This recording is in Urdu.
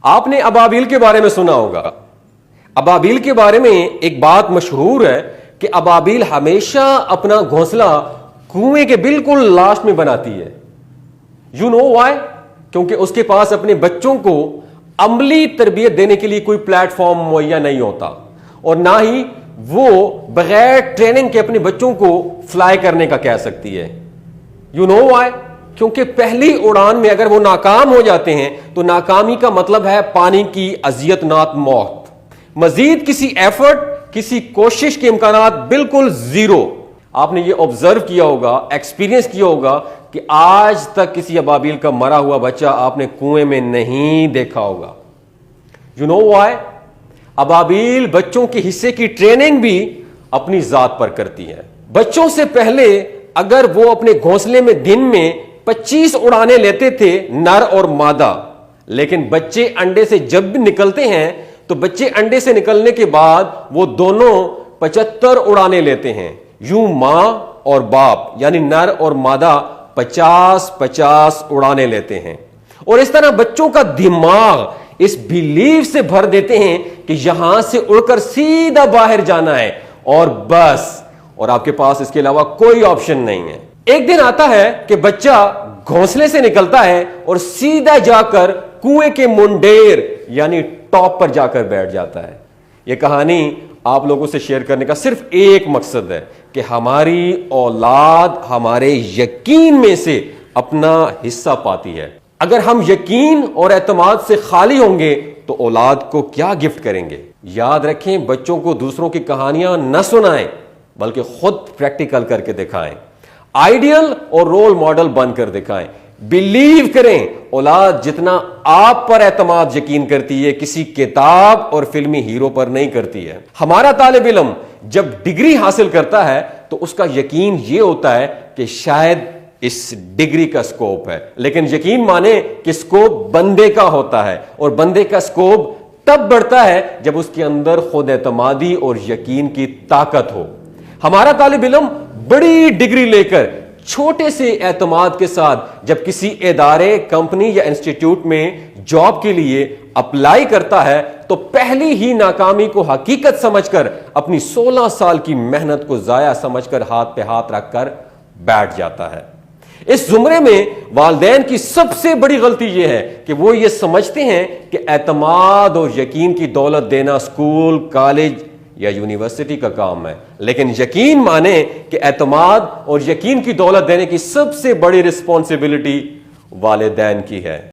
آپ نے ابابیل کے بارے میں سنا ہوگا. ابابیل کے بارے میں ایک بات مشہور ہے کہ ابابیل ہمیشہ اپنا گھونسلہ کنویں کے بالکل لاسٹ میں بناتی ہے. You know why? کیونکہ اس کے پاس اپنے بچوں کو عملی تربیت دینے کے لیے کوئی پلیٹ فارم مہیا نہیں ہوتا، اور نہ ہی وہ بغیر ٹریننگ کے اپنے بچوں کو فلائی کرنے کا کہہ سکتی ہے. You know why? کیونکہ پہلی اڑان میں اگر وہ ناکام ہو جاتے ہیں تو ناکامی کا مطلب ہے پانی کی اذیت ناک موت. مزید کسی ایفرٹ، کسی کوشش کے امکانات بالکل زیرو. آپ نے یہ آبزرو کیا ہوگا، ایکسپیرینس کیا ہوگا کہ آج تک کسی ابابیل کا مرا ہوا بچہ آپ نے کنویں میں نہیں دیکھا ہوگا. You know Y? ابابیل بچوں کے حصے کی ٹریننگ بھی اپنی ذات پر کرتی ہے. بچوں سے پہلے اگر وہ اپنے گھونسلے میں دن میں 25 اڑانے لیتے تھے نر اور مادہ، لیکن بچے انڈے سے جب بھی نکلتے ہیں تو بچے انڈے سے نکلنے کے بعد وہ دونوں 75 اڑانے لیتے ہیں. یوں ماں اور باپ یعنی نر اور مادہ 50-50 اڑانے لیتے ہیں، اور اس طرح بچوں کا دماغ اس بیلیف سے بھر دیتے ہیں کہ یہاں سے اڑ کر سیدھا باہر جانا ہے اور بس، اور آپ کے پاس اس کے علاوہ کوئی آپشن نہیں ہے. ایک دن آتا ہے کہ بچہ گھونسلے سے نکلتا ہے اور سیدھا جا کر کنویں کے منڈیر یعنی ٹاپ پر جا کر بیٹھ جاتا ہے. یہ کہانی آپ لوگوں سے شیئر کرنے کا صرف ایک مقصد ہے کہ ہماری اولاد ہمارے یقین میں سے اپنا حصہ پاتی ہے. اگر ہم یقین اور اعتماد سے خالی ہوں گے تو اولاد کو کیا گفٹ کریں گے؟ یاد رکھیں، بچوں کو دوسروں کی کہانیاں نہ سنائیں بلکہ خود پریکٹیکل کر کے دکھائیں. آئیڈیل اور رول ماڈل بن کر دکھائیں. بلیو کریں، اولاد جتنا آپ پر اعتماد یقین کرتی ہے کسی کتاب اور فلمی ہیرو پر نہیں کرتی ہے. ہمارا طالب علم جب ڈگری حاصل کرتا ہے تو اس کا یقین یہ ہوتا ہے کہ شاید اس ڈگری کا سکوپ ہے، لیکن یقین مانے کہ سکوپ بندے کا ہوتا ہے، اور بندے کا سکوپ تب بڑھتا ہے جب اس کے اندر خود اعتمادی اور یقین کی طاقت ہو. ہمارا طالب علم بڑی ڈگری لے کر چھوٹے سے اعتماد کے ساتھ جب کسی ادارے، کمپنی یا انسٹیٹیوٹ میں جاب کے لیے اپلائی کرتا ہے تو پہلی ہی ناکامی کو حقیقت سمجھ کر اپنی 16 سال کی محنت کو ضائع سمجھ کر ہاتھ پہ ہاتھ رکھ کر بیٹھ جاتا ہے. اس زمرے میں والدین کی سب سے بڑی غلطی یہ ہے کہ وہ یہ سمجھتے ہیں کہ اعتماد اور یقین کی دولت دینا اسکول، کالج یا یونیورسٹی کا کام ہے، لیکن یقین مانے کہ اعتماد اور یقین کی دولت دینے کی سب سے بڑی رسپانسبلٹی والدین کی ہے.